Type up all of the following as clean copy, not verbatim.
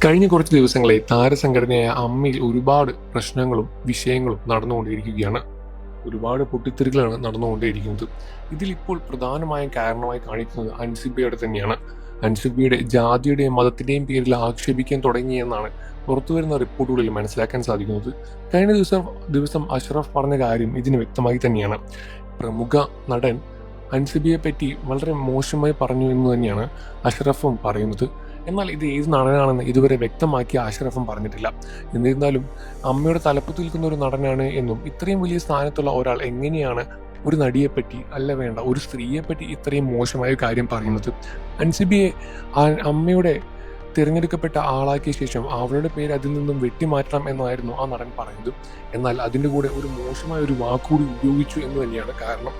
കഴിഞ്ഞ കുറച്ച് ദിവസങ്ങളായി താരസംഘടനയായ അമ്മയിൽ ഒരുപാട് പ്രശ്നങ്ങളും വിഷയങ്ങളും നടന്നുകൊണ്ടിരിക്കുകയാണ്. ഒരുപാട് പൊട്ടിത്തെറികളാണ് നടന്നുകൊണ്ടേയിരിക്കുന്നത്. ഇതിലിപ്പോൾ പ്രധാനമായും കാരണമായി കാണിക്കുന്നത് അൻസിബയുടെ തന്നെയാണ്. അൻസിബയുടെ ജാതിയുടെയും മതത്തിന്റെയും പേരിൽ ആക്ഷേപിക്കാൻ തുടങ്ങിയെന്നാണ് പുറത്തുവരുന്ന റിപ്പോർട്ടുകളിൽ മനസ്സിലാക്കാൻ സാധിക്കുന്നത്. കഴിഞ്ഞ ദിവസം അഷ്റഫ് പറഞ്ഞ കാര്യം ഇതിന് വ്യക്തമായി തന്നെയാണ്. പ്രമുഖ നടൻ അൻസിബയെ പറ്റി വളരെ മോശമായി പറഞ്ഞു എന്ന് തന്നെയാണ് അഷ്റഫും പറയുന്നത്. എന്നാൽ ഇത് ഏത് നടനാണെന്ന് ഇതുവരെ വ്യക്തമാക്കി അഷ്റഫും പറഞ്ഞിട്ടില്ല. എന്നിരുന്നാലും അമ്മയുടെ തലപ്പത്ത് നിൽക്കുന്ന ഒരു നടനാണ് എന്നും ഇത്രയും വലിയ സ്ഥാനത്തുള്ള ഒരാൾ എങ്ങനെയാണ് ഒരു നടിയെപ്പറ്റി വേണ്ട ഒരു സ്ത്രീയെപ്പറ്റി ഇത്രയും മോശമായ കാര്യം പറയുന്നത്? അൻസിബിയെ അമ്മയുടെ തിരഞ്ഞെടുക്കപ്പെട്ട ആളാക്കിയ ശേഷം അവളുടെ പേര് അതിൽ നിന്നും വെട്ടിമാറ്റണം എന്നായിരുന്നു ആ നടൻ പറയുന്നത്. എന്നാൽ അതിൻ്റെ കൂടെ ഒരു മോശമായ ഒരു വാക്കുകൂടി ഉപയോഗിച്ചു എന്ന് തന്നെയാണ് കാരണം.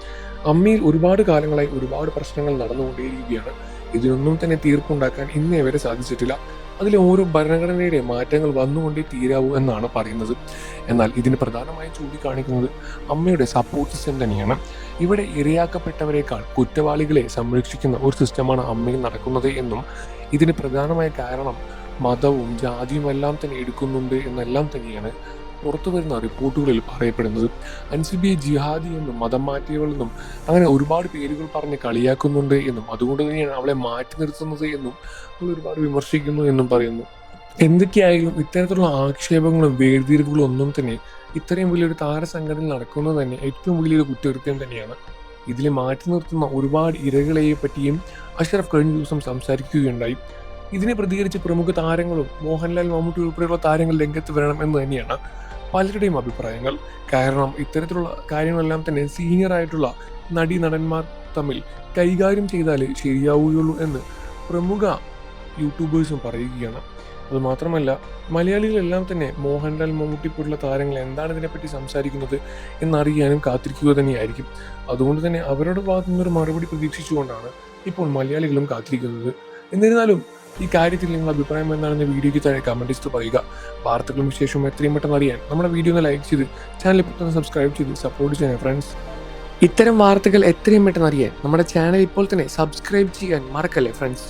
അമ്മയിൽ ഒരുപാട് കാലങ്ങളായി ഒരുപാട് പ്രശ്നങ്ങൾ നടന്നുകൊണ്ടേയിരിക്കുകയാണ്. ഇതിനൊന്നും തന്നെ തീർപ്പുണ്ടാക്കാൻ ഇന്നേ വരെ സാധിച്ചിട്ടില്ല. അതിലെ ഓരോ ഭരണഘടനയുടെ മാറ്റങ്ങൾ വന്നുകൊണ്ടേ തീരാവൂ എന്നാണ് പറയുന്നത്. എന്നാൽ ഇതിന് പ്രധാനമായും ചൂണ്ടിക്കാണിക്കുന്നത് അമ്മയുടെ സപ്പോർട്ട് സിസ്റ്റം തന്നെയാണ്. ഇവിടെ ഇരയാക്കപ്പെട്ടവരെക്കാൾ കുറ്റവാളികളെ സംരക്ഷിക്കുന്ന ഒരു സിസ്റ്റമാണ് അമ്മയിൽ നടക്കുന്നത് എന്നും ഇതിന് പ്രധാനമായ കാരണം മതവും ജാതിയും എല്ലാം തന്നെ എടുക്കുന്നുണ്ട് എന്നെല്ലാം തന്നെയാണ് പുറത്തു വരുന്ന റിപ്പോർട്ടുകളിൽ പറയപ്പെടുന്നത്. അൻസിബിയെ ജിഹാദി എന്നും മതം മാറ്റിയവളെന്നും അങ്ങനെ ഒരുപാട് പേരുകൾ പറഞ്ഞ് കളിയാക്കുന്നുണ്ട് എന്നും അതുകൊണ്ട് തന്നെയാണ് അവളെ മാറ്റി നിർത്തുന്നത് എന്നും അവൾ ഒരുപാട് വിമർശിക്കുന്നു എന്നും പറയുന്നു. എന്തൊക്കെയായാലും ഇത്തരത്തിലുള്ള ആക്ഷേപങ്ങളും വേർതിരിവുകളും ഒന്നും തന്നെ ഇത്രയും വലിയൊരു താരസംഘടനയിൽ നടക്കുന്നത് തന്നെ ഏറ്റവും വലിയൊരു കുറ്റകൃത്യം തന്നെയാണ്. ഇതിൽ മാറ്റി നിർത്തുന്ന ഒരുപാട് ഇരകളെ പറ്റിയും അഷ്റഫ് കഴിഞ്ഞ ദിവസം സംസാരിക്കുകയുണ്ടായി. ഇതിനെ പ്രതികരിച്ച് പ്രമുഖ താരങ്ങളും മോഹൻലാൽ, മമ്മൂട്ടി ഉൾപ്പെടെയുള്ള താരങ്ങൾ രംഗത്ത് വരണം എന്ന് തന്നെയാണ് പലരുടെയും അഭിപ്രായങ്ങൾ. കാരണം ഇത്തരത്തിലുള്ള കാര്യങ്ങളെല്ലാം തന്നെ സീനിയർ ആയിട്ടുള്ള നടന്മാർ തമ്മിൽ കൈകാര്യം ചെയ്താലേ ശരിയാവുകയുള്ളൂ എന്ന് പ്രമുഖ യൂട്യൂബേഴ്സും പറയുകയാണ്. അതുമാത്രമല്ല, മലയാളികളെല്ലാം തന്നെ മോഹൻലാൽ, മമ്മൂട്ടി പോലുള്ള താരങ്ങൾ എന്താണ് ഇതിനെപ്പറ്റി സംസാരിക്കുന്നത് എന്നറിയാനും കാത്തിരിക്കുക തന്നെയായിരിക്കും. അതുകൊണ്ട് തന്നെ അവരുടെ ഭാഗത്തു നിന്നൊരു മറുപടി പ്രതീക്ഷിച്ചുകൊണ്ടാണ് ഇപ്പോൾ മലയാളികളും കാത്തിരിക്കുന്നത്. എന്നിരുന്നാലും ഈ കാര്യത്തിൽ നിങ്ങളുടെ അഭിപ്രായം എന്താണെന്ന് വീഡിയോയ്ക്ക് താഴെ കമന്റ് ചെയ്ത് പറയുക. വാർത്തകളും വിശേഷവും എത്രയും പെട്ടെന്ന് അറിയാൻ നമ്മുടെ വീഡിയോ ഒന്ന് ലൈക്ക് ചെയ്ത് ചാനൽ ഇപ്പോൾ തന്നെ സബ്സ്ക്രൈബ് ചെയ്ത് സപ്പോർട്ട് ചെയ്യാൻ ഫ്രണ്ട്സ്. ഇത്തരം വാർത്തകൾ എത്രയും പെട്ടെന്ന് അറിയാൻ നമ്മുടെ ചാനൽ ഇപ്പോൾ തന്നെ സബ്സ്ക്രൈബ് ചെയ്യാൻ മറക്കല്ലേ ഫ്രണ്ട്സ്.